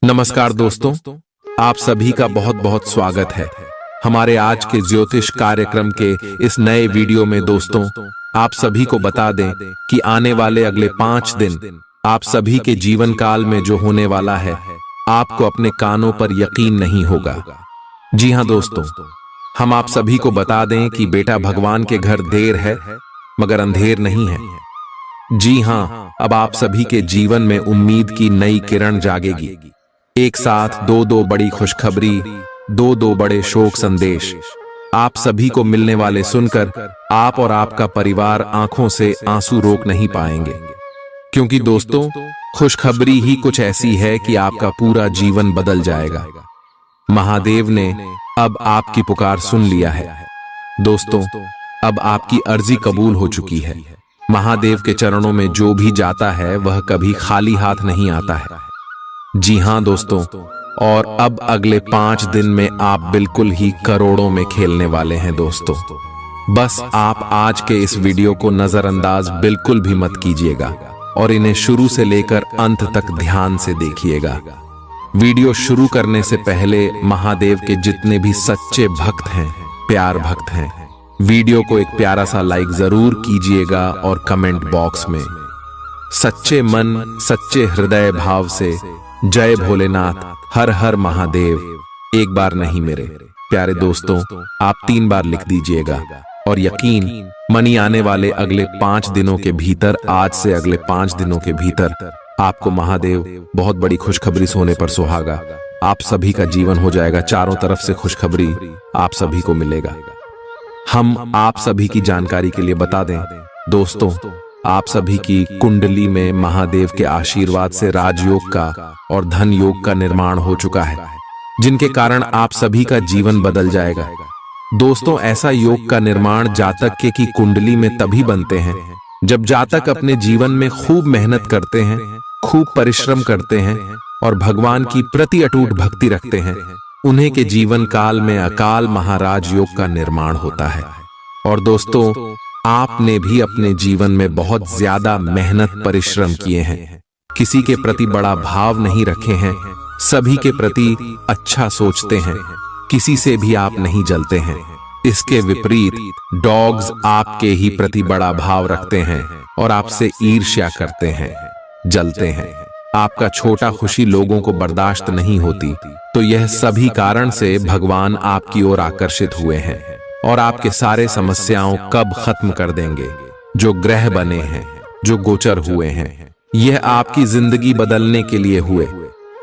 नमस्कार दोस्तों, आप सभी का बहुत बहुत स्वागत है हमारे आज के ज्योतिष कार्यक्रम के इस नए वीडियो में। दोस्तों, आप सभी को बता दें कि आने वाले अगले 5 दिन आप सभी के जीवन काल में जो होने वाला है, आपको अपने कानों पर यकीन नहीं होगा। जी हां दोस्तों, हम आप सभी को बता दें कि बेटा भगवान के घर देर है मगर अंधेर नहीं है। जी हां, अब आप सभी के जीवन में उम्मीद की नई किरण जागेगी। एक साथ दो बड़ी खुशखबरी, दो बड़े शोक संदेश आप सभी को मिलने वाले सुनकर आप और आपका परिवार आंखों से आंसू रोक नहीं पाएंगे, क्योंकि दोस्तों खुशखबरी ही कुछ ऐसी है कि आपका पूरा जीवन बदल जाएगा। महादेव ने अब आपकी पुकार सुन लिया है। दोस्तों, अब आपकी अर्जी कबूल हो चुकी है। महादेव के चरणों में जो भी जाता है वह कभी खाली हाथ नहीं आता है। जी हां दोस्तों, और अब अगले 5 दिन में आप बिल्कुल ही करोड़ों में खेलने वाले हैं। दोस्तों, बस आप आज के इस वीडियो को नजरअंदाज बिल्कुल भी मत कीजिएगा और इन्हें शुरू से लेकर अंत तक ध्यान से देखिएगा। वीडियो शुरू करने से पहले महादेव के जितने भी सच्चे भक्त हैं, प्यार भक्त हैं, वीडियो को एक प्यारा सा लाइक जरूर कीजिएगा और कमेंट बॉक्स में सच्चे मन सच्चे हृदय भाव से जय भोलेनाथ, हर हर महादेव एक बार नहीं मेरे प्यारे दोस्तों, आप 3 बार लिख दीजिएगा। और यकीन मनी आने वाले अगले 5 दिनों के भीतर, आज से अगले 5 दिनों के भीतर आपको महादेव बहुत बड़ी खुशखबरी सोने पर सुहागा। आप सभी का जीवन हो जाएगा, चारों तरफ से खुशखबरी आप सभी को मिलेगा। हम आप सभी की जानकारी के लिए बता दें दोस्तों, आप सभी की कुंडली में महादेव के आशीर्वाद से राजयोग का और धन योग का निर्माण हो चुका है, जिनके कारण आप सभी का जीवन बदल जाएगा। दोस्तों, ऐसा योग का निर्माण जातक के की कुंडली में तभी बनते हैं जब जातक अपने जीवन में खूब मेहनत करते हैं, खूब परिश्रम करते हैं और भगवान की प्रति अटूट भक्ति रखते हैं। उन्हीं के जीवन काल में अकाल महाराज योग का निर्माण होता है। और दोस्तों, आपने भी अपने जीवन में बहुत ज्यादा मेहनत परिश्रम किए हैं, किसी के प्रति बड़ा भाव नहीं रखे हैं, सभी के प्रति अच्छा सोचते हैं, किसी से भी आप नहीं जलते हैं। इसके विपरीत डॉग्स आपके ही प्रति बड़ा भाव रखते हैं और आपसे ईर्ष्या करते हैं, जलते हैं। आपका छोटा खुशी लोगों को बर्दाश्त नहीं होती, तो यह सभी कारण से भगवान आपकी ओर आकर्षित हुए हैं और आपके सारे समस्याओं कब खत्म कर देंगे। जो ग्रह बने हैं, जो गोचर हुए हैं, यह आपकी जिंदगी बदलने के लिए हुए।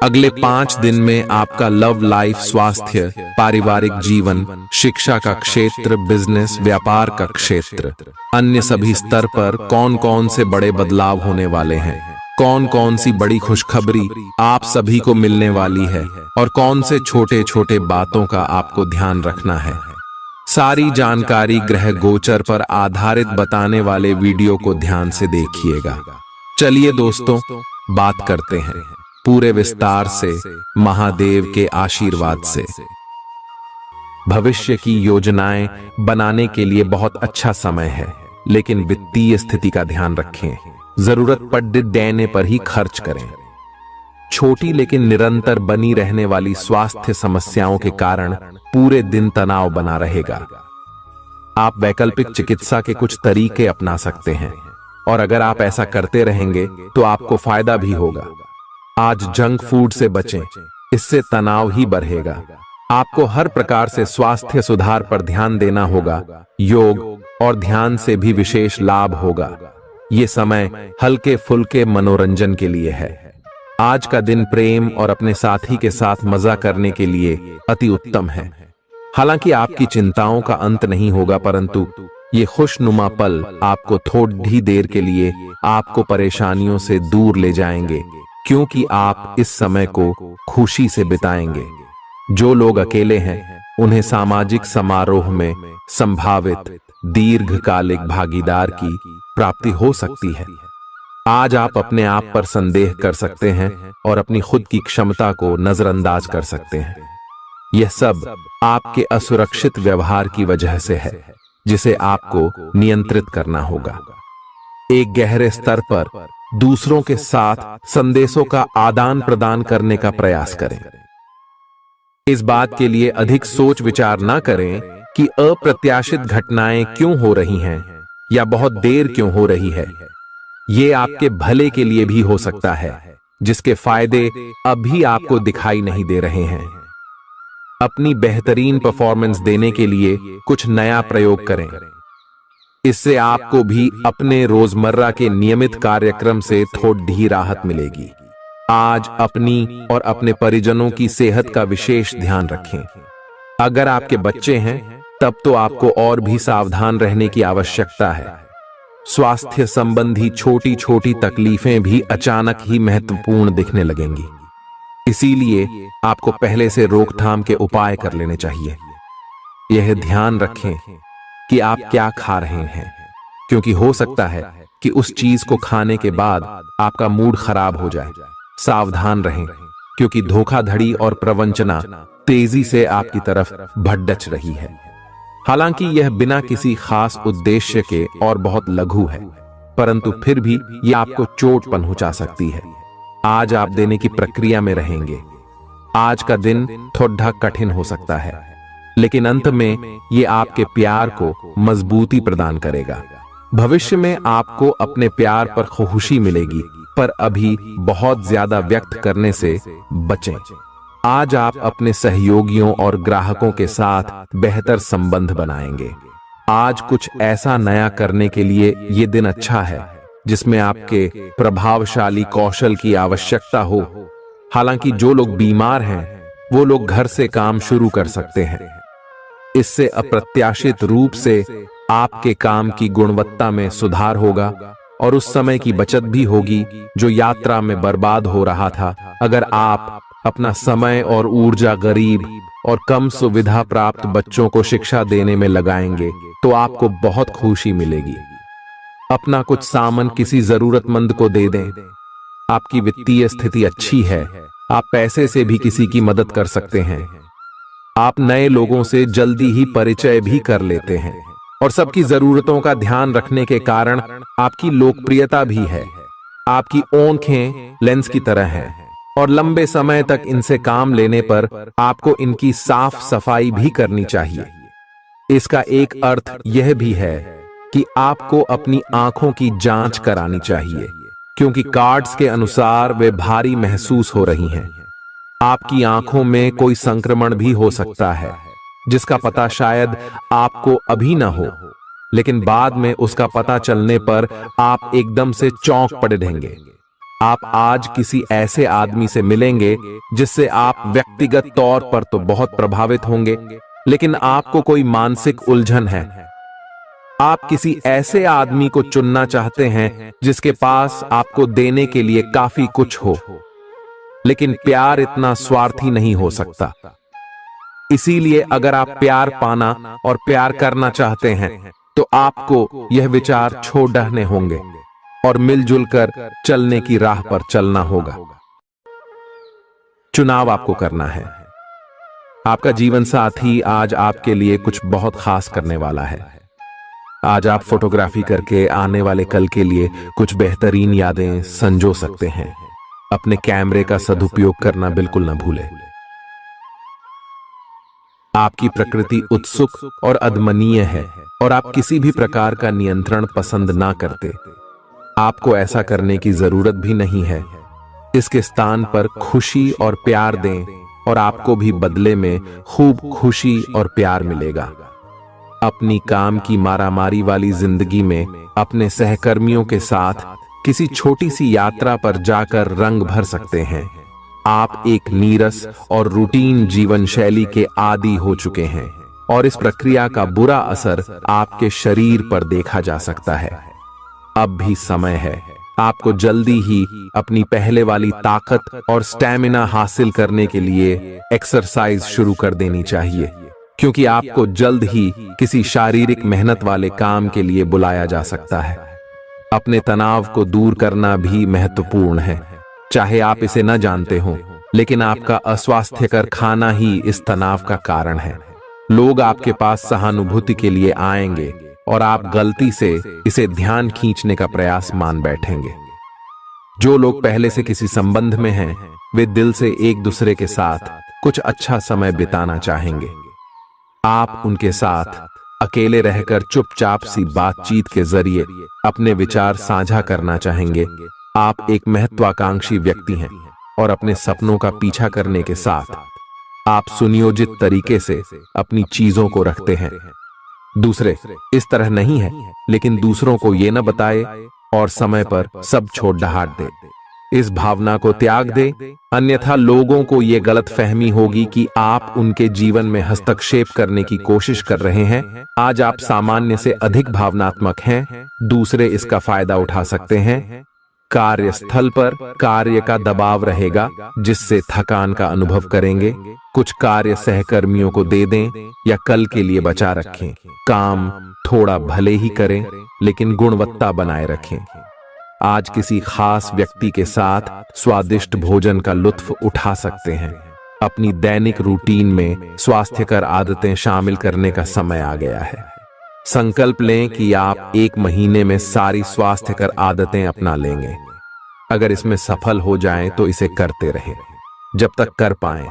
अगले 5 दिन में आपका लव लाइफ, स्वास्थ्य, पारिवारिक जीवन, शिक्षा का क्षेत्र, बिजनेस, व्यापार का क्षेत्र, अन्य सभी स्तर पर कौन कौन से बड़े बदलाव होने वाले हैं, कौन कौन सी बड़ी खुशखबरी आप सभी को मिलने वाली है और कौन से छोटे छोटे बातों का आपको ध्यान रखना है। सारी जानकारी ग्रह गोचर पर आधारित बताने वाले वीडियो को ध्यान से देखिएगा। चलिए दोस्तों, बात करते हैं पूरे विस्तार से महादेव के आशीर्वाद से। भविष्य की योजनाएं बनाने के लिए बहुत अच्छा समय है, लेकिन वित्तीय स्थिति का ध्यान रखें। जरूरत पड़ने पर ही खर्च करें। छोटी लेकिन निरंतर बनी रहने वाली स्वास्थ्य समस्याओं के कारण पूरे दिन तनाव बना रहेगा। आप वैकल्पिक चिकित्सा के कुछ तरीके अपना सकते हैं और अगर आप ऐसा करते रहेंगे तो आपको फायदा भी होगा। आज जंक फूड से बचें, इससे तनाव ही बढ़ेगा। आपको हर प्रकार से स्वास्थ्य सुधार पर ध्यान देना होगा। योग और ध्यान से भी विशेष लाभ होगा। ये समय हल्के फुल्के मनोरंजन के लिए है। आज का दिन प्रेम और अपने साथी के साथ मजा करने के लिए अति उत्तम है। हालांकि आपकी चिंताओं का अंत नहीं होगा, परंतु ये खुशनुमा पल आपको थोड़ी देर के लिए आपको परेशानियों से दूर ले जाएंगे, क्योंकि आप इस समय को खुशी से बिताएंगे। जो लोग अकेले हैं, उन्हें सामाजिक समारोह में संभावित दीर्घकालिक भागीदार की प्राप्ति हो सकती है। आज आप अपने आप पर संदेह कर सकते हैं और अपनी खुद की क्षमता को नजरअंदाज कर सकते हैं। यह सब आपके असुरक्षित व्यवहार की वजह से है, जिसे आपको नियंत्रित करना होगा। एक गहरे स्तर पर दूसरों के साथ संदेशों का आदान प्रदान करने का प्रयास करें। इस बात के लिए अधिक सोच विचार ना करें कि अप्रत्याशित घटनाएं क्यों हो रही हैं या बहुत देर क्यों हो रही है। ये आपके भले के लिए भी हो सकता है, जिसके फायदे अभी आपको दिखाई नहीं दे रहे हैं। अपनी बेहतरीन परफॉर्मेंस देने के लिए कुछ नया प्रयोग करें। इससे आपको भी अपने रोजमर्रा के नियमित कार्यक्रम से थोड़ी राहत मिलेगी। आज अपनी और अपने परिजनों की सेहत का विशेष ध्यान रखें। अगर आपके बच्चे हैं तब तो आपको और भी सावधान रहने की आवश्यकता है। स्वास्थ्य संबंधी छोटी छोटी तकलीफें भी अचानक ही महत्वपूर्ण दिखने लगेंगी। इसीलिए आपको पहले से रोकथाम के उपाय कर लेने चाहिए। यह ध्यान रखें कि आप क्या खा रहे हैं, क्योंकि हो सकता है कि उस चीज को खाने के बाद आपका मूड खराब हो जाए। सावधान रहें, क्योंकि धोखाधड़ी और प्रवंचना तेजी से आपकी तरफ भड़क रही है। हालांकि यह बिना किसी खास उद्देश्य के और बहुत लघु है, परंतु फिर भी यह आपको चोट पहुंचा सकती है। आज आप देने की प्रक्रिया में रहेंगे। आज का दिन थोड़ा कठिन हो सकता है, लेकिन अंत में यह आपके प्यार को मजबूती प्रदान करेगा। भविष्य में आपको अपने प्यार पर खुशी मिलेगी, पर अभी बहुत ज्यादा व्यक्त करने से बचें। आज आप अपने सहयोगियों और ग्राहकों के साथ बेहतर संबंध बनाएंगे। आज कुछ ऐसा नया करने के लिए ये दिन अच्छा है जिसमें आपके प्रभावशाली कौशल की आवश्यकता हो। हालांकि जो लोग बीमार हैं वो लोग घर से काम शुरू कर सकते हैं। इससे अप्रत्याशित रूप से आपके काम की गुणवत्ता में सुधार होगा और उस समय की बचत भी होगी जो यात्रा में बर्बाद हो रहा था। अगर आप अपना समय और ऊर्जा गरीब और कम सुविधा प्राप्त बच्चों को शिक्षा देने में लगाएंगे तो आपको बहुत खुशी मिलेगी। अपना कुछ सामान किसी जरूरतमंद को दे दें। आपकी वित्तीय स्थिति अच्छी है, आप पैसे से भी किसी की मदद कर सकते हैं। आप नए लोगों से जल्दी ही परिचय भी कर लेते हैं और सबकी जरूरतों का ध्यान रखने के कारण आपकी लोकप्रियता भी है। आपकी आंखें लेंस की तरह हैं और लंबे समय तक इनसे काम लेने पर आपको इनकी साफ सफाई भी करनी चाहिए। इसका एक अर्थ यह भी है कि आपको अपनी आंखों की जांच करानी चाहिए, क्योंकि कार्ड्स के अनुसार वे भारी महसूस हो रही हैं। आपकी आंखों में कोई संक्रमण भी हो सकता है जिसका पता शायद आपको अभी ना हो, लेकिन बाद में उसका पता चलने पर आप एकदम से चौंक पड़ेंगे। आप आज किसी ऐसे आदमी से मिलेंगे जिससे आप व्यक्तिगत तौर पर तो बहुत प्रभावित होंगे, लेकिन आपको कोई मानसिक उलझन है। आप किसी ऐसे आदमी को चुनना चाहते हैं जिसके पास आपको देने के लिए काफी कुछ हो, लेकिन प्यार इतना स्वार्थी नहीं हो सकता। इसीलिए अगर आप प्यार पाना और प्यार करना चाहते हैं तो आपको यह विचार छोड़ने होंगे और मिलजुल कर चलने की राह पर चलना होगा। चुनाव आपको करना है। आपका जीवन साथी आज आपके लिए कुछ बहुत खास करने वाला है। आज आप फोटोग्राफी करके आने वाले कल के लिए कुछ बेहतरीन यादें संजो सकते हैं। अपने कैमरे का सदुपयोग करना बिल्कुल न भूलें। आपकी प्रकृति उत्सुक और अदमनीय है और आप किसी भी प्रकार का नियंत्रण पसंद ना करते। आपको ऐसा करने की जरूरत भी नहीं है। इसके स्थान पर खुशी और प्यार दें और आपको भी बदले में खूब खुशी और प्यार मिलेगा। अपनी काम की मारामारी वाली जिंदगी में अपने सहकर्मियों के साथ किसी छोटी सी यात्रा पर जाकर रंग भर सकते हैं। आप एक नीरस और रूटीन जीवन शैली के आदी हो चुके हैं और इस प्रक्रिया का बुरा असर आपके शरीर पर देखा जा सकता है। अब भी समय है। आपको जल्दी ही अपनी पहले वाली ताकत और स्टैमिना हासिल करने के लिए एक्सरसाइज शुरू कर देनी चाहिए, क्योंकि आपको जल्द ही किसी शारीरिक मेहनत वाले काम के लिए बुलाया जा सकता है। अपने तनाव को दूर करना भी महत्वपूर्ण है, चाहे आप इसे न जानते हो, लेकिन आपका अस्वास्थ्यकर खाना ही इस तनाव का कारण है। लोग आपके पास सहानुभूति के लिए आएंगे और आप गलती से इसे ध्यान खींचने का प्रयास मान बैठेंगे। जो लोग पहले से किसी संबंध में हैं, वे दिल से एक दूसरे के साथ कुछ अच्छा समय बिताना चाहेंगे। आप उनके साथ अकेले रहकर चुपचाप सी बातचीत के जरिए अपने विचार साझा करना चाहेंगे। आप एक महत्वाकांक्षी व्यक्ति हैं और अपने सपनों का पीछा करने के साथ आप सुनियोजित तरीके से अपनी चीजों को रखते हैं। दूसरे इस तरह नहीं है, लेकिन दूसरों को ये न बताए और समय पर सब छोड़ ढाट दे। इस भावना को त्याग दे, अन्यथा लोगों को ये गलत फहमी होगी कि आप उनके जीवन में हस्तक्षेप करने की कोशिश कर रहे हैं। आज आप सामान्य से अधिक भावनात्मक हैं, दूसरे इसका फायदा उठा सकते हैं। कार्यस्थल पर कार्य का दबाव रहेगा, जिससे थकान का अनुभव करेंगे। कुछ कार्य सहकर्मियों को दे दें या कल के लिए बचा रखें। काम थोड़ा भले ही करें, लेकिन गुणवत्ता बनाए रखें। आज किसी खास व्यक्ति के साथ स्वादिष्ट भोजन का लुत्फ उठा सकते हैं। अपनी दैनिक रूटीन में स्वास्थ्यकर आदतें शामिल करने का समय आ गया है। संकल्प लें कि आप 1 महीने में सारी स्वास्थ्यकर आदतें अपना लेंगे। अगर इसमें सफल हो जाएं तो इसे करते रहें जब तक कर पाएं,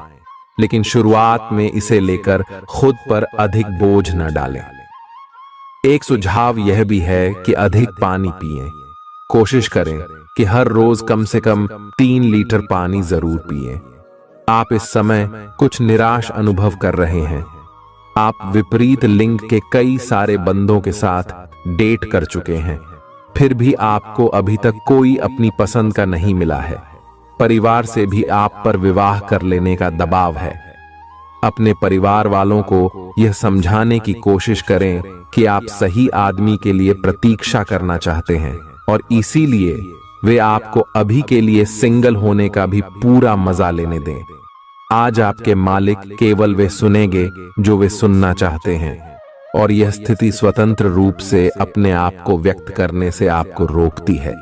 लेकिन शुरुआत में इसे लेकर खुद पर अधिक बोझ न डालें। एक सुझाव यह भी है कि अधिक पानी पिएं। कोशिश करें कि हर रोज कम से कम 3 लीटर पानी जरूर पिएं। आप इस समय कुछ निराश अनुभव कर रहे हैं। आप विपरीत लिंग के कई सारे बंदों के साथ डेट कर चुके हैं, फिर भी आपको अभी तक कोई अपनी पसंद का नहीं मिला है। परिवार से भी आप पर विवाह कर लेने का दबाव है। अपने परिवार वालों को यह समझाने की कोशिश करें कि आप सही आदमी के लिए प्रतीक्षा करना चाहते हैं और इसीलिए वे आपको अभी के लिए सिंगल होने का भी पूरा मजा लेने दें। आज आपके मालिक केवल वे सुनेंगे जो वे सुनना चाहते हैं, और यह स्थिति स्वतंत्र रूप से अपने आप को व्यक्त करने से आपको रोकती है।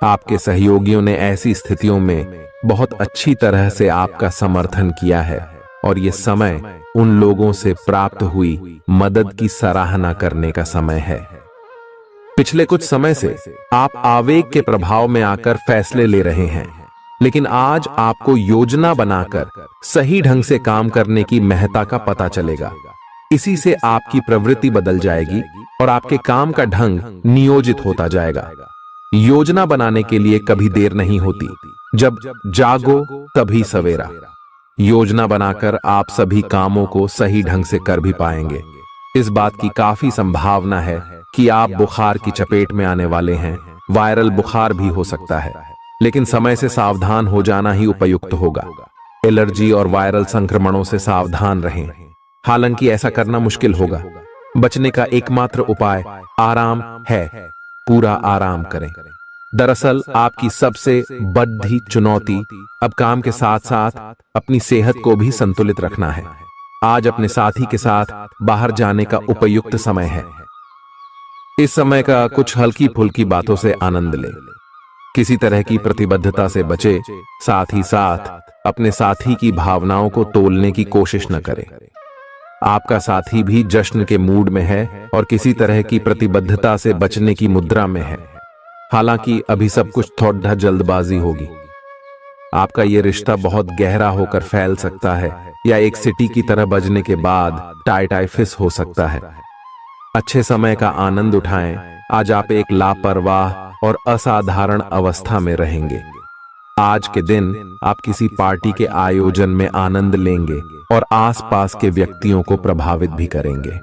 आपके सहयोगियों ने ऐसी स्थितियों में बहुत अच्छी तरह से आपका समर्थन किया है, और यह समय उन लोगों से प्राप्त हुई मदद की सराहना करने का समय है। पिछले कुछ समय से आप आवेग के प्रभाव में आकर फैसले ले रहे हैं, लेकिन आज आपको योजना बनाकर सही ढंग से काम करने की महत्ता का पता चलेगा। इसी से आपकी प्रवृत्ति बदल जाएगी और आपके काम का ढंग नियोजित होता जाएगा। योजना बनाने के लिए कभी देर नहीं होती, जब जागो तभी सवेरा। योजना बनाकर आप सभी कामों को सही ढंग से कर भी पाएंगे। इस बात की काफी संभावना है कि आप बुखार की चपेट में आने वाले हैं। वायरल बुखार भी हो सकता है, लेकिन समय से सावधान हो जाना ही उपयुक्त होगा। एलर्जी और वायरल संक्रमणों से सावधान रहें। हालांकि ऐसा करना मुश्किल होगा। बचने का एकमात्र उपाय आराम है। पूरा आराम करें। दरअसल आपकी सबसे बड़ी चुनौती अब काम के साथ साथ अपनी सेहत को भी संतुलित रखना है। आज अपने साथी के साथ बाहर जाने का उपयुक्त समय है। इस समय का कुछ हल्की फुल्की बातों से आनंद लें। किसी तरह की प्रतिबद्धता से बचे, साथ ही साथ अपने साथी की भावनाओं को तोलने की कोशिश न करें। आपका साथी भी जश्न के मूड में है और किसी तरह की प्रतिबद्धता से बचने की मुद्रा में है। हालांकि अभी सब कुछ थोड़ा जल्दबाजी होगी। आपका यह रिश्ता बहुत गहरा होकर फैल सकता है या एक सिटी की तरह बजने के बाद टाई फिस हो सकता है। अच्छे समय का आनंद उठाएं। आज आप एक लापरवाह और असाधारण अवस्था में रहेंगे। आज के दिन आप किसी पार्टी के आयोजन में आनंद लेंगे और आसपास के व्यक्तियों को प्रभावित भी करेंगे।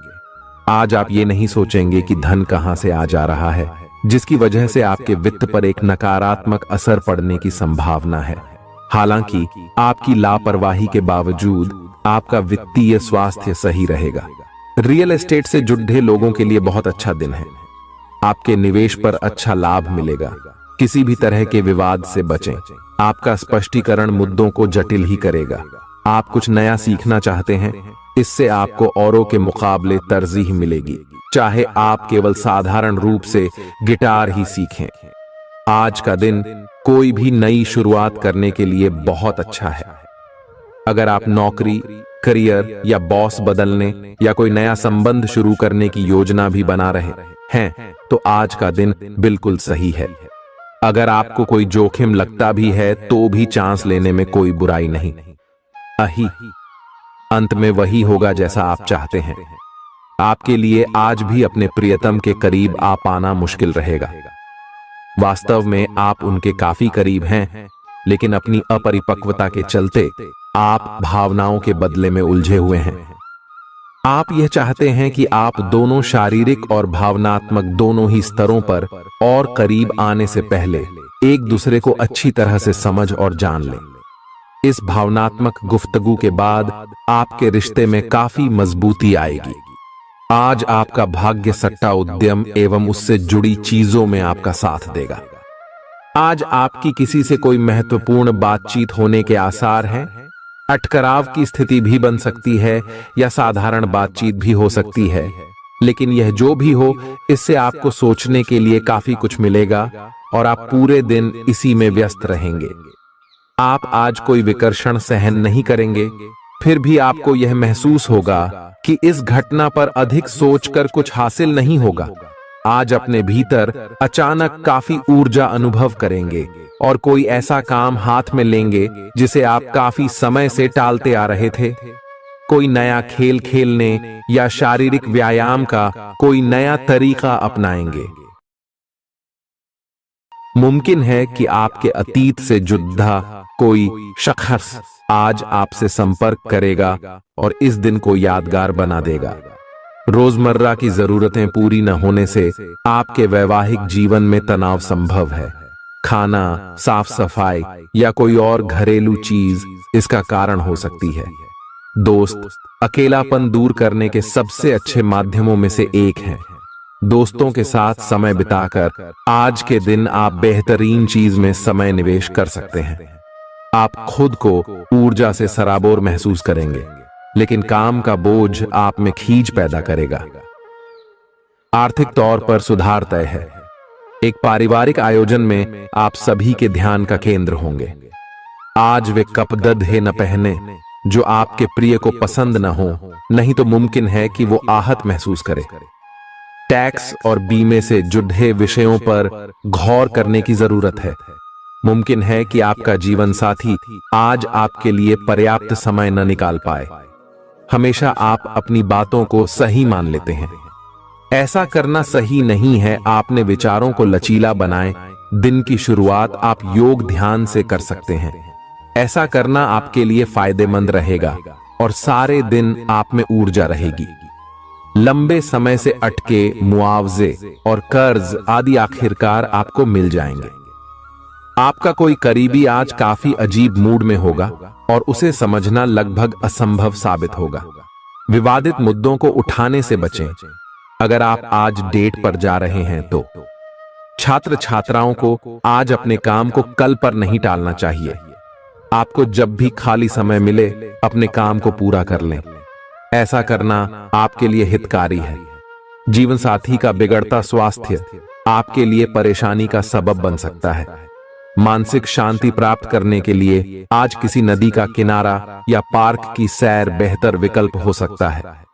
आज आप ये नहीं सोचेंगे कि धन कहां से आ जा रहा है, जिसकी वजह से आपके वित्त पर एक नकारात्मक असर पड़ने की संभावना है। हालांकि आपकी लापरवाही के बावजूद आपका वित्तीय स्वास्थ्य सही रहेगा। रियल एस्टेट से जुड़े लोगों के लिए बहुत अच्छा दिन है। आपके निवेश पर अच्छा लाभ मिलेगा। किसी भी तरह के विवाद से बचें। आपका स्पष्टीकरण मुद्दों को जटिल ही करेगा। आप कुछ नया सीखना चाहते हैं, इससे आपको औरों के मुकाबले तरजीह मिलेगी, चाहे आप केवल साधारण रूप से गिटार ही सीखें। आज का दिन कोई भी नई शुरुआत करने के लिए बहुत अच्छा है। अगर आप नौकरी, करियर या बॉस बदलने या कोई नया संबंध शुरू करने की योजना भी बना रहे हैं, तो आज का दिन बिल्कुल सही है। अगर आपको कोई जोखिम लगता भी है तो भी चांस लेने में कोई बुराई नहीं। अही अंत में वही होगा जैसा आप चाहते हैं। आपके लिए आज भी अपने प्रियतम के करीब आ पाना मुश्किल रहेगा। वास्तव में आप उनके काफी करीब हैं, लेकिन अपनी अपरिपक्वता के चलते आप भावनाओं के बदले में उलझे हुए हैं। आप यह चाहते हैं कि आप दोनों शारीरिक और भावनात्मक दोनों ही स्तरों पर और करीब आने से पहले एक दूसरे को अच्छी तरह से समझ और जान लें। इस भावनात्मक गुफ्तगू के बाद आपके रिश्ते में काफी मजबूती आएगी। आज आपका भाग्य सट्टा उद्यम एवं उससे जुड़ी चीजों में आपका साथ देगा। आज आपकी किसी से कोई महत्वपूर्ण बातचीत होने के आसार हैं। अटकराव की स्थिति भी बन सकती है या साधारण बातचीत भी हो सकती है, लेकिन यह जो भी हो, इससे आपको सोचने के लिए काफी कुछ मिलेगा और आप पूरे दिन इसी में व्यस्त रहेंगे। आप आज कोई विकर्षण सहन नहीं करेंगे, फिर भी आपको यह महसूस होगा कि इस घटना पर अधिक सोचकर कुछ हासिल नहीं होगा। आज अपने भीतर अचानक काफी ऊर्जा अनुभव करेंगे और कोई ऐसा काम हाथ में लेंगे जिसे आप काफी समय से टालते आ रहे थे। कोई नया खेल खेलने या शारीरिक व्यायाम का कोई नया तरीका अपनाएंगे। मुमकिन है कि आपके अतीत से जुड़ा कोई शख्स आज आपसे संपर्क करेगा और इस दिन को यादगार बना देगा। रोजमर्रा की जरूरतें पूरी न होने से आपके वैवाहिक जीवन में तनाव संभव है। खाना, साफ सफाई या कोई और घरेलू चीज इसका कारण हो सकती है। दोस्त अकेलापन दूर करने के सबसे अच्छे माध्यमों में से एक है। दोस्तों के साथ समय बिताकर आज के दिन आप बेहतरीन चीज में समय निवेश कर सकते हैं। आप खुद को ऊर्जा से सराबोर महसूस करेंगे, लेकिन काम का बोझ आप में खींच पैदा करेगा। आर्थिक तौर पर सुधार तय है। एक पारिवारिक आयोजन में आप सभी के ध्यान का केंद्र होंगे। आज वे कपड़े न पहने जो आपके प्रिय को पसंद न हो, नहीं तो मुमकिन है कि वो आहत महसूस करे। टैक्स और बीमे से जुड़े विषयों पर गौर करने की जरूरत है। मुमकिन है कि आपका जीवन साथी आज आपके लिए पर्याप्त समय न निकाल पाए। हमेशा आप अपनी बातों को सही मान लेते हैं। ऐसा करना सही नहीं है। आपने विचारों को लचीला बनाएं। दिन की शुरुआत आप योग ध्यान से कर सकते हैं। ऐसा करना आपके लिए फायदेमंद रहेगा और सारे दिन आप में ऊर्जा रहेगी। लंबे समय से अटके मुआवजे और कर्ज आदि आखिरकार आपको मिल जाएंगे। आपका कोई करीबी आज काफी अजीब मूड में होगा और उसे समझना लगभग असंभव साबित होगा। विवादित मुद्दों को उठाने से बचें। अगर आप आज डेट पर जा रहे हैं तो छात्र छात्राओं को आज अपने काम को कल पर नहीं टालना चाहिए। आपको जब भी खाली समय मिले अपने काम को पूरा कर लें। ऐसा करना आपके लिए हितकारी है। जीवन साथी का बिगड़ता स्वास्थ्य आपके लिए परेशानी का सबब बन सकता है। मानसिक शांति प्राप्त करने के लिए आज किसी नदी का किनारा या पार्क की सैर बेहतर विकल्प हो सकता है।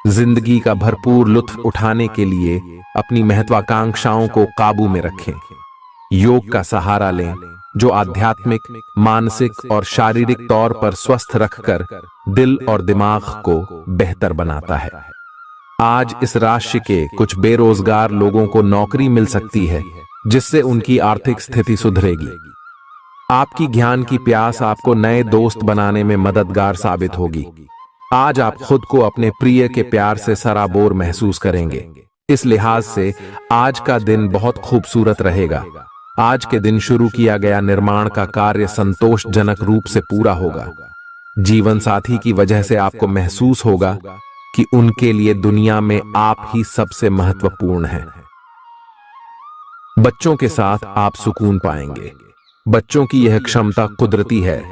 जिंदगी का भरपूर लुत्फ उठाने के लिए अपनी महत्वाकांक्षाओं को काबू में रखें। योग का सहारा लें, जो आध्यात्मिक, मानसिक और शारीरिक तौर पर स्वस्थ रखकर दिल और दिमाग को बेहतर बनाता है। आज इस राशि के कुछ बेरोजगार लोगों को नौकरी मिल सकती है, जिससे उनकी आर्थिक स्थिति सुधरेगी। आपकी ज्ञान की प्यास आपको नए दोस्त बनाने में मददगार साबित होगी। आज आप खुद को अपने प्रिय के प्यार से सराबोर महसूस करेंगे। इस लिहाज से आज का दिन बहुत खूबसूरत रहेगा। आज के दिन शुरू किया गया निर्माण का कार्य संतोषजनक रूप से पूरा होगा। जीवन साथी की वजह से आपको महसूस होगा कि उनके लिए दुनिया में आप ही सबसे महत्वपूर्ण हैं। बच्चों के साथ आप सुकून पाएंगे। बच्चों की यह क्षमता कुदरती है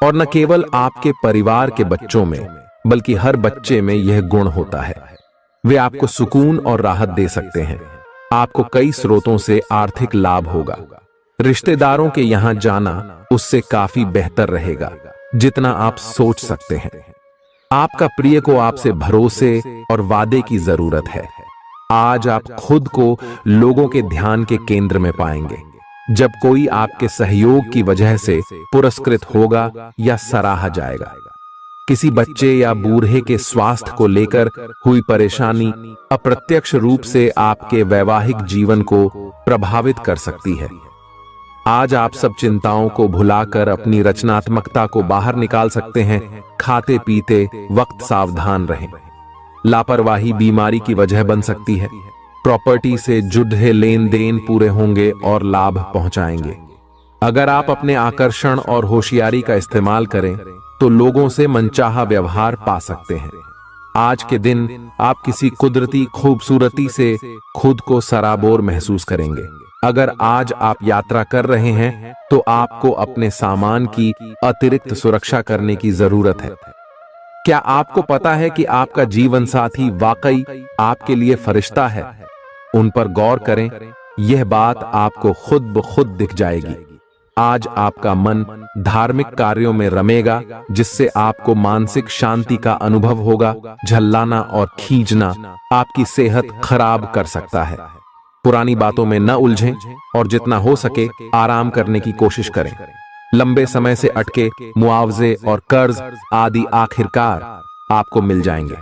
और न केवल आपके परिवार के बच्चों में बल्कि हर बच्चे में यह गुण होता है। वे आपको सुकून और राहत दे सकते हैं। आपको कई स्रोतों से आर्थिक लाभ होगा। रिश्तेदारों के यहां जाना उससे काफी बेहतर रहेगा जितना आप सोच सकते हैं। आपका प्रिय को आपसे भरोसे और वादे की जरूरत है। आज आप खुद को लोगों के ध्यान के केंद्र में पाएंगे। जब कोई आपके सहयोग की वजह से पुरस्कृत होगा या सराहा जाएगा। किसी बच्चे या बूढ़े के स्वास्थ्य को लेकर हुई परेशानी अप्रत्यक्ष रूप से आपके वैवाहिक जीवन को प्रभावित कर सकती है। आज आप सब चिंताओं को भुलाकर अपनी रचनात्मकता को बाहर निकाल सकते हैं। खाते पीते वक्त सावधान रहें। लापरवाही बीमारी की वजह बन सकती है। प्रॉपर्टी से जुड़े लेन देन पूरे होंगे और लाभ पहुंचाएंगे। अगर आप अपने आकर्षण और होशियारी का इस्तेमाल करें तो लोगों से मनचाहा व्यवहार पा सकते हैं। आज के दिन आप किसी कुदरती खूबसूरती से खुद को सराबोर महसूस करेंगे। अगर आज आप यात्रा कर रहे हैं तो आपको अपने सामान की अतिरिक्त सुरक्षा करने की जरूरत है। क्या आपको पता है कि आपका जीवन साथी वाकई आपके लिए फरिश्ता है? उन पर गौर करें, यह बात आपको खुद ब खुद दिख जाएगी। आज आपका मन धार्मिक कार्यों में रमेगा, जिससे आपको मानसिक शांति का अनुभव होगा। झल्लाना और खींचना आपकी सेहत खराब कर सकता है। पुरानी बातों में न उलझें और जितना हो सके आराम करने की कोशिश करें। लंबे समय से अटके मुआवजे और कर्ज आदि आखिरकार आपको मिल जाएंगे।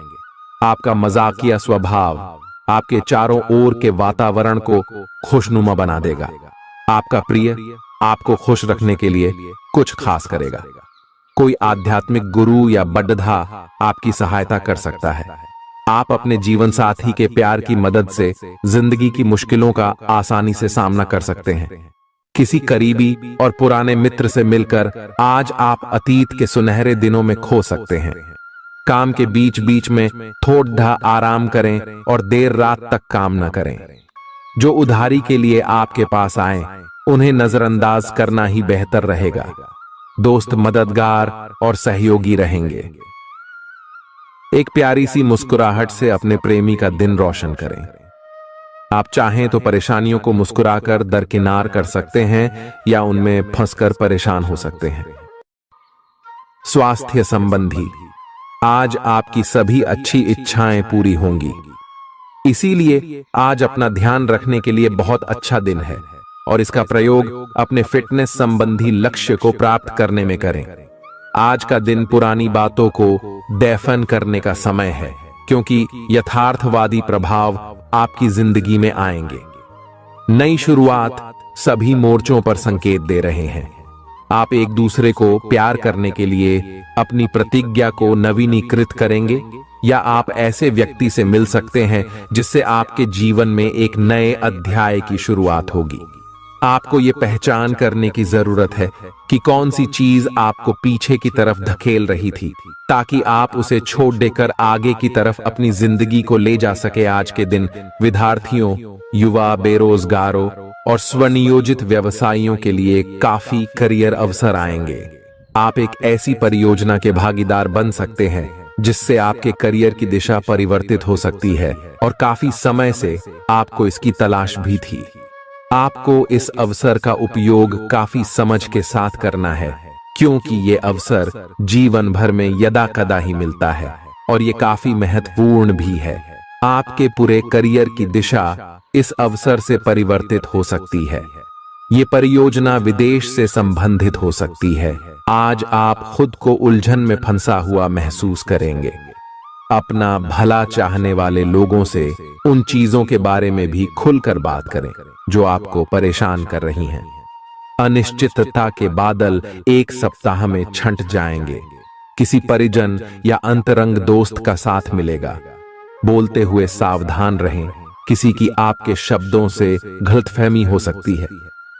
आपका मजाकिया स्वभाव आपके चारों ओर के वातावरण को खुशनुमा बना देगा। आपका प्रिय आपको खुश रखने के लिए कुछ खास करेगा। कोई आध्यात्मिक गुरु या बड्ढा आपकी सहायता कर सकता है। आप अपने जीवन साथी के प्यार की मदद से जिंदगी की मुश्किलों का आसानी से सामना कर सकते हैं। किसी करीबी और पुराने मित्र से मिलकर आज आप अतीत के सुनहरे दिनों में खो सकते हैं। काम के बीच बीच में थोड़ा आराम करें और देर रात तक काम न करें। जो उधारी के लिए आपके पास आए उन्हें नजरअंदाज करना ही बेहतर रहेगा। दोस्त मददगार और सहयोगी रहेंगे। एक प्यारी सी मुस्कुराहट से अपने प्रेमी का दिन रोशन करें। आप चाहें तो परेशानियों को मुस्कुराकर दरकिनार कर सकते हैं या उनमें फंसकर परेशान हो सकते हैं। स्वास्थ्य संबंधी आज आपकी सभी अच्छी इच्छाएं पूरी होंगी, इसीलिए आज अपना ध्यान रखने के लिए बहुत अच्छा दिन है और इसका प्रयोग अपने फिटनेस संबंधी लक्ष्य को प्राप्त करने में करें। आज का दिन पुरानी बातों को दफन करने का समय है, क्योंकि यथार्थवादी प्रभाव आपकी जिंदगी में आएंगे। नई शुरुआत सभी मोर्चों पर संकेत दे रहे हैं। आप एक दूसरे को प्यार करने के लिए अपनी प्रतिज्ञा को नवीनीकृत करेंगे या आप ऐसे व्यक्ति से मिल सकते हैं जिससे आपके जीवन में एक नए अध्याय की शुरुआत होगी। आपको ये पहचान करने की जरूरत है कि कौन सी चीज आपको पीछे की तरफ धकेल रही थी, ताकि आप उसे छोड़ देकर आगे की तरफ अपनी जिंदगी को ले जा सके। आज के दिन विद्यार्थियों, युवा, बेरोजगारों और स्वनियोजित व्यवसायियों के लिए काफी करियर अवसर आएंगे। आप एक ऐसी परियोजना के भागीदार बन सकते हैं जिससे आपके करियर की दिशा परिवर्तित हो सकती है और काफी समय से आपको इसकी तलाश भी थी। आपको इस अवसर का उपयोग काफी समझ के साथ करना है, क्योंकि ये अवसर जीवन भर में यदा कदा ही मिलता है और ये काफी महत्वपूर्ण भी है। आपके पूरे करियर की दिशा इस अवसर से परिवर्तित हो सकती है। ये परियोजना विदेश से संबंधित हो सकती है। आज आप खुद को उलझन में फंसा हुआ महसूस करेंगे। अपना भला चाहने वाले लोगों से उन चीजों के बारे में भी खुलकर बात करें जो आपको परेशान कर रही हैं। अनिश्चितता के बादल एक सप्ताह में छंट जाएंगे। किसी परिजन या अंतरंग दोस्त का साथ मिलेगा। बोलते हुए सावधान रहें, किसी की आपके शब्दों से गलतफहमी हो सकती है।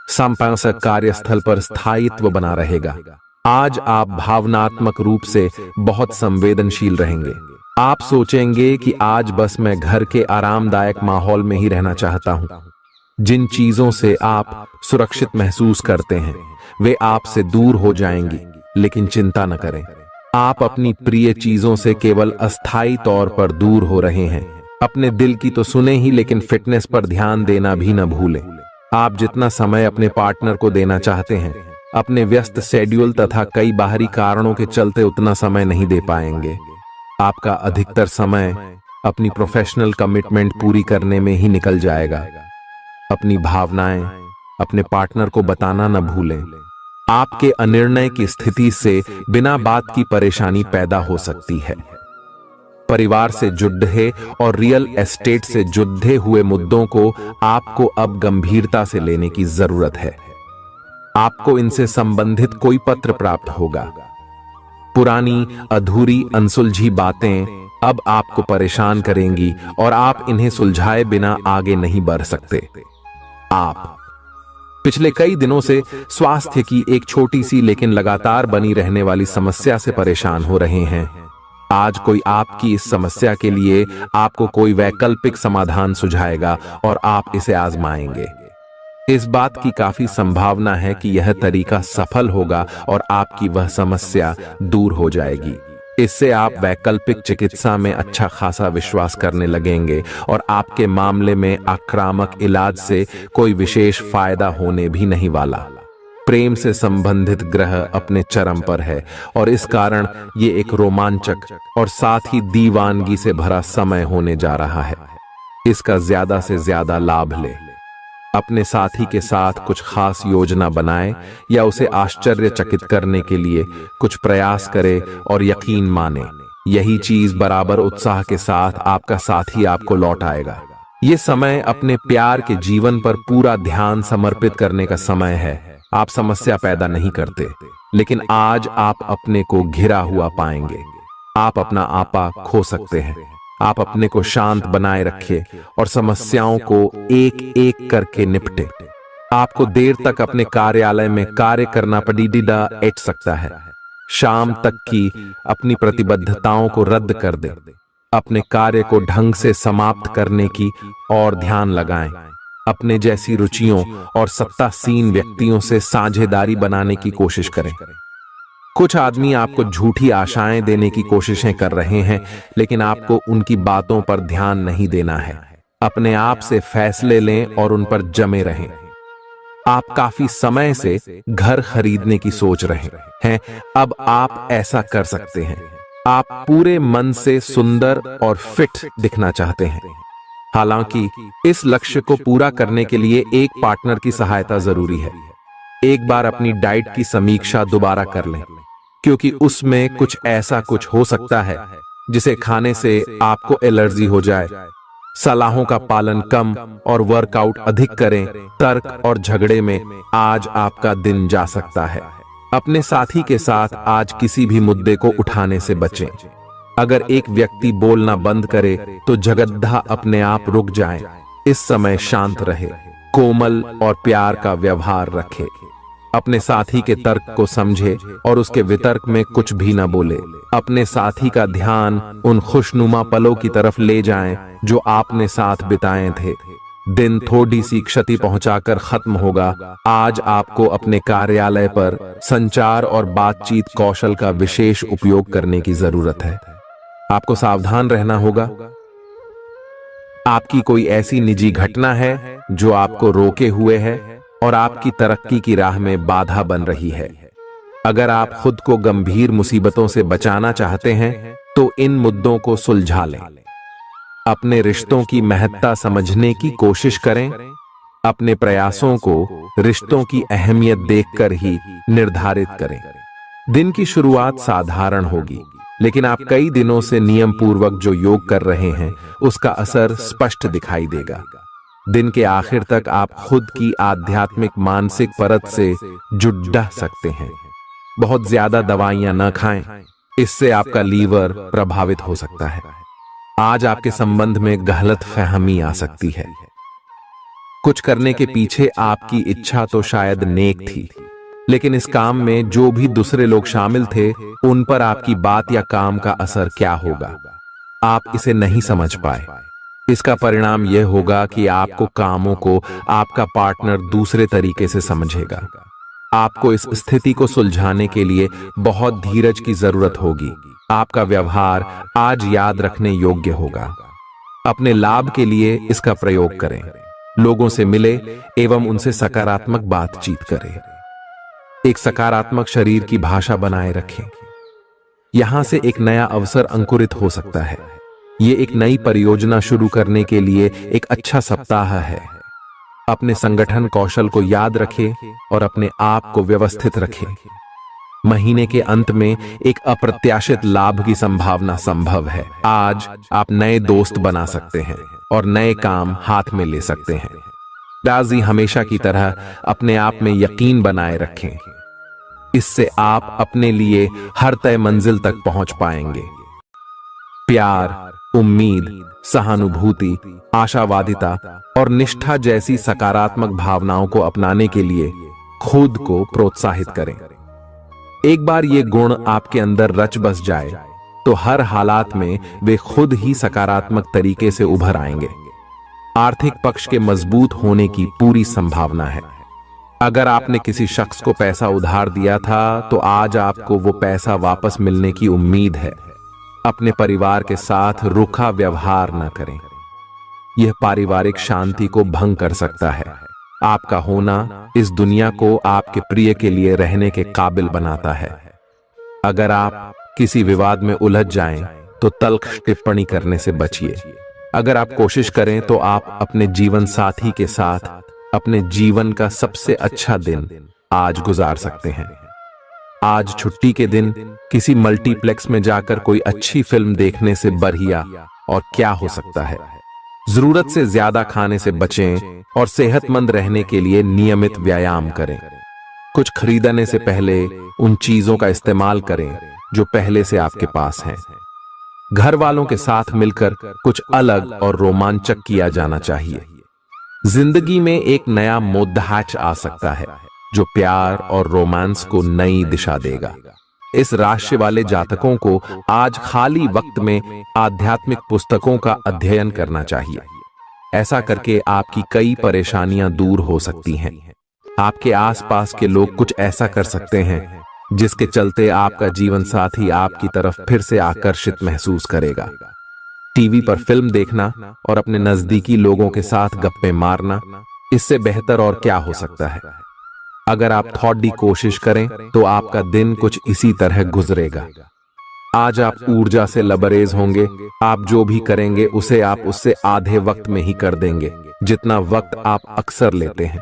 संपादक कार्यस्थल पर स्थायित्व बना रहेगा। आज आप भावनात्मक रूप से बहुत संवेदनशील रहेंगे। आप सोचेंगे कि आज बस मैं घर के आरामदायक माहौल में ही रहना चाहता हूं। जिन चीजों से आप सुरक्षित महसूस करते हैं वे आपसे दूर हो जाएंगी, लेकिन चिंता न करें। आप अपनी प्रिय चीजों से केवल अस्थायी तौर पर दूर हो रहे हैं। अपने दिल की तो सुने ही, लेकिन फिटनेस पर ध्यान देना भी न भूलें। आप जितना समय अपने पार्टनर को देना चाहते हैं, अपने व्यस्त शेड्यूल तथा कई बाहरी कारणों के चलते उतना समय नहीं दे पाएंगे। आपका अधिकतर समय अपनी प्रोफेशनल कमिटमेंट पूरी करने में ही निकल जाएगा। अपनी भावनाएं अपने पार्टनर को बताना न भूलें। आपके अनिर्णय की स्थिति से बिना बात की परेशानी पैदा हो सकती है। परिवार से जुड़े और रियल एस्टेट से जुड़े हुए मुद्दों को आपको अब गंभीरता से लेने की जरूरत है। आपको इनसे संबंधित कोई पत्र प्राप्त होगा। पुरानी, अधूरी, अनसुलझी बातें अब आपको परेशान करेंगी और आप इन्हें सुलझाए बिना आगे नहीं बढ़ सकते। आप पिछले कई दिनों से स्वास्थ्य की एक छोटी सी लेकिन लगातार बनी रहने वाली समस्या से परेशान हो रहे हैं। आज कोई आपकी इस समस्या के लिए आपको कोई वैकल्पिक समाधान सुझाएगा और आप इसे आजमाएंगे। इस बात की काफी संभावना है कि यह तरीका सफल होगा और आपकी वह समस्या दूर हो जाएगी। इससे आप वैकल्पिक चिकित्सा में अच्छा खासा विश्वास करने लगेंगे और आपके मामले में आक्रामक इलाज से कोई विशेष फायदा होने भी नहीं वाला। प्रेम से संबंधित ग्रह अपने चरम पर है और इस कारण ये एक रोमांचक और साथ ही दीवानगी से भरा समय होने जा रहा है। इसका ज्यादा से ज्यादा लाभ ले। अपने साथी के साथ कुछ खास योजना बनाएं या उसे आश्चर्यचकित करने के लिए कुछ प्रयास करें और यकीन माने यही चीज बराबर उत्साह के साथ आपका साथी आपको लौट आएगा। ये समय अपने प्यार के जीवन पर पूरा ध्यान समर्पित करने का समय है। आप समस्या पैदा नहीं करते, लेकिन आज आप अपने को घिरा हुआ पाएंगे। आप अपना आपा खो सकते हैं। आप अपने को शांत बनाए रखिए और समस्याओं को एक एक करके निपटे। आपको देर तक अपने कार्यालय में कार्य करना पड़ सकता है। शाम तक की अपनी प्रतिबद्धताओं को रद्द कर दे। अपने कार्य को ढंग से समाप्त करने की और ध्यान लगाएं। अपने जैसी रुचियों और सत्तासीन व्यक्तियों से साझेदारी बनाने की कोशिश करें। कुछ आदमी आपको झूठी आशाएं देने की कोशिशें कर रहे हैं, लेकिन आपको उनकी बातों पर ध्यान नहीं देना है। अपने आप से फैसले लें और उन पर जमे रहें। आप काफी समय से घर खरीदने की सोच रहे हैं, अब आप ऐसा कर सकते हैं। आप पूरे मन से सुंदर और फिट दिखना चाहते हैं। हालांकि इस लक्ष्य को पूरा करने के लिए एक पार्टनर की सहायता जरूरी है। एक बार अपनी डाइट की समीक्षा दोबारा कर लें, क्योंकि उसमें कुछ हो सकता है जिसे खाने से आपको एलर्जी हो जाए। सलाहों का पालन कम और वर्कआउट अधिक करें। तर्क और झगड़े में आज आपका दिन जा सकता है। अपने साथी के साथ आज किसी भी मुद्दे को उठाने से बचें। अगर एक व्यक्ति बोलना बंद करे तो जगद्धा अपने आप रुक जाए। इस समय शांत रहे, कोमल और प्यार का व्यवहार रखे। अपने साथी के तर्क को समझे और उसके वितर्क में कुछ भी न बोले। अपने साथी का ध्यान उन खुशनुमा पलों की तरफ ले जाएं जो आपने साथ बिताए थे। दिन थोड़ी सी क्षति पहुंचाकर खत्म होगा। आज आपको अपने कार्यालय पर संचार और बातचीत कौशल का विशेष उपयोग करने की जरूरत है। आपको सावधान रहना होगा। आपकी कोई ऐसी निजी घटना है जो आपको रोके हुए है और आपकी तरक्की की राह में बाधा बन रही है। अगर आप खुद को गंभीर मुसीबतों से बचाना चाहते हैं तो इन मुद्दों को सुलझा लें। अपने रिश्तों की महत्ता समझने की कोशिश करें। अपने प्रयासों को रिश्तों की अहमियत देखकर ही निर्धारित करें। दिन की शुरुआत साधारण होगी, लेकिन आप कई दिनों से नियम पूर्वक जो योग कर रहे हैं उसका असर स्पष्ट दिखाई देगा। दिन के आखिर तक आप खुद की आध्यात्मिक मानसिक परत से जुड़ सकते हैं। बहुत ज्यादा दवाइयां न खाएं, इससे आपका लीवर प्रभावित हो सकता है। आज आपके संबंध में गलत फहमी आ सकती है। कुछ करने के पीछे आपकी इच्छा तो शायद नेक थी, लेकिन इस काम में जो भी दूसरे लोग शामिल थे उन पर आपकी बात या काम का असर क्या होगा, आप इसे नहीं समझ पाए। इसका परिणाम यह होगा कि आपको कामों को आपका पार्टनर दूसरे तरीके से समझेगा। आपको इस स्थिति को सुलझाने के लिए बहुत धीरज की जरूरत होगी। आपका व्यवहार आज याद रखने योग्य होगा। अपने लाभ के लिए इसका प्रयोग करें। लोगों से मिले एवं उनसे सकारात्मक बातचीत करें। एक सकारात्मक शरीर की भाषा बनाए रखें। यहां से एक नया अवसर अंकुरित हो सकता है। ये एक नई परियोजना शुरू करने के लिए एक अच्छा सप्ताह है। अपने संगठन कौशल को याद रखें और अपने आप को व्यवस्थित रखें। महीने के अंत में एक अप्रत्याशित लाभ की संभावना संभव है। आज आप नए दोस्त बना सकते हैं और नए काम हाथ में ले सकते हैं। राजी हमेशा की तरह अपने आप में यकीन बनाए रखें। इससे आप अपने लिए हर तय मंजिल तक पहुंच पाएंगे। प्यार, उम्मीद, सहानुभूति, आशावादिता और निष्ठा जैसी सकारात्मक भावनाओं को अपनाने के लिए खुद को प्रोत्साहित करें। एक बार ये गुण आपके अंदर रच बस जाए तो हर हालात में वे खुद ही सकारात्मक तरीके से उभर आएंगे। आर्थिक पक्ष के मजबूत होने की पूरी संभावना है। अगर आपने किसी शख्स को पैसा उधार दिया था तो आज आपको वो पैसा वापस मिलने की उम्मीद है। अपने परिवार के साथ रूखा व्यवहार न करें, यह पारिवारिक शांति को भंग कर सकता है। आपका होना इस दुनिया को आपके प्रिय के लिए रहने के काबिल बनाता है। अगर आप किसी विवाद में उलझ जाएं तो तल्ख टिप्पणी करने से बचिए। अगर आप कोशिश करें तो आप अपने जीवन साथी के साथ अपने जीवन का सबसे अच्छा दिन आज गुजार सकते हैं। आज छुट्टी के दिन किसी मल्टीप्लेक्स में जाकर कोई अच्छी फिल्म देखने से बढ़िया और क्या हो सकता है। जरूरत से ज्यादा खाने से बचें और सेहतमंद रहने के लिए नियमित व्यायाम करें। कुछ खरीदने से पहले उन चीजों का इस्तेमाल करें जो पहले से आपके पास हैं। घर वालों के साथ मिलकर कुछ अलग और रोमांचक किया जाना चाहिए। जिंदगी में एक नया मोद्दाच आ सकता है जो प्यार और रोमांस को नई दिशा देगा। इस राशि वाले जातकों को आज खाली वक्त में आध्यात्मिक पुस्तकों का अध्ययन करना चाहिए। ऐसा करके आपकी कई परेशानियां दूर हो सकती हैं। आपके आसपास के लोग कुछ ऐसा कर सकते हैं जिसके चलते आपका जीवन साथी आपकी तरफ फिर से आकर्षित महसूस करेगा। टीवी पर फिल्म देखना और अपने नजदीकी लोगों के साथ गप्पे मारना, इससे बेहतर और क्या हो सकता है। अगर आप थोड़ी कोशिश करें तो आपका दिन कुछ इसी तरह गुजरेगा। आज आप ऊर्जा से लबरेज होंगे। आप जो भी करेंगे उसे आप उससे आधे वक्त में ही कर देंगे जितना वक्त आप अक्सर लेते हैं।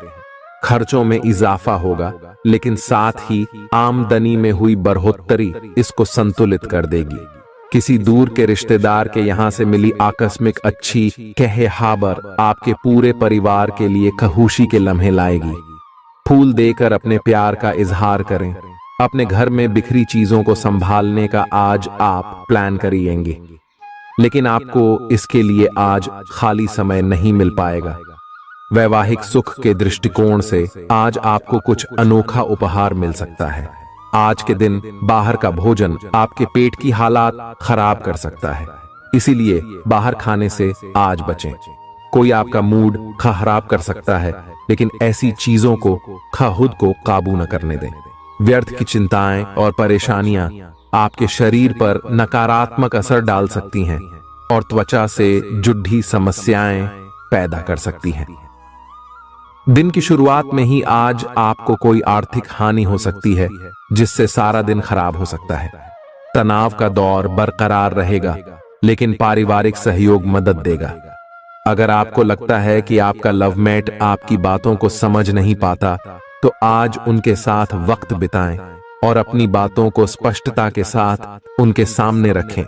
खर्चों में इजाफा होगा लेकिन साथ ही आमदनी में हुई बढ़ोतरी इसको संतुलित कर देगी। किसी दूर के रिश्तेदार के यहां से मिली आकस्मिक अच्छी कहहाबर आपके पूरे परिवार के लिए खुशी के लम्हे लाएगी। फूल देकर अपने प्यार का इजहार करें। अपने घर में बिखरी चीजों को संभालने का आज आप प्लान करिएंगे, लेकिन आपको इसके लिए आज खाली समय नहीं मिल पाएगा। वैवाहिक सुख के दृष्टिकोण से आज आपको कुछ अनोखा उपहार मिल सकता है। आज के दिन बाहर का भोजन आपके पेट की हालात खराब कर सकता है, इसीलिए बाहर खाने से आज बचें। कोई आपका मूड खराब कर सकता है, लेकिन ऐसी चीजों को खुद को काबू न करने दें। व्यर्थ की चिंताएं और परेशानियां आपके शरीर पर नकारात्मक असर डाल सकती हैं और त्वचा से जुड़ी समस्याएं पैदा कर सकती हैं। दिन की शुरुआत में ही आज आपको कोई आर्थिक हानि हो सकती है जिससे सारा दिन खराब हो सकता है। तनाव का दौर बरकरार रहेगा, लेकिन पारिवारिक सहयोग मदद देगा। अगर आपको लगता है कि आपका लवमेट आपकी बातों को समझ नहीं पाता, तो आज उनके साथ वक्त बिताएं और अपनी बातों को स्पष्टता के साथ उनके सामने रखें।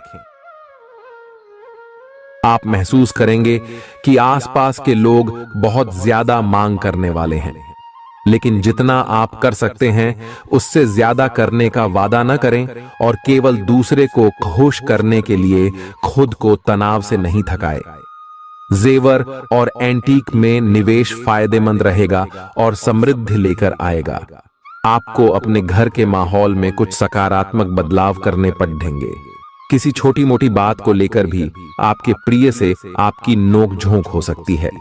आप महसूस करेंगे कि आसपास के लोग बहुत ज्यादा मांग करने वाले हैं, लेकिन जितना आप कर सकते हैं उससे ज्यादा करने का वादा न करें और केवल दूसरे को खुश करने के लिए खुद को तनाव से नहीं थकाए। जेवर और एंटीक में निवेश फायदेमंद रहेगा और समृद्धि लेकर आएगा। आपको अपने घर के माहौल में कुछ सकारात्मक बदलाव करने पड़ेंगे। किसी छोटी मोटी बात को लेकर भी आपके प्रिय से आपकी नोकझोंक हो सकती है।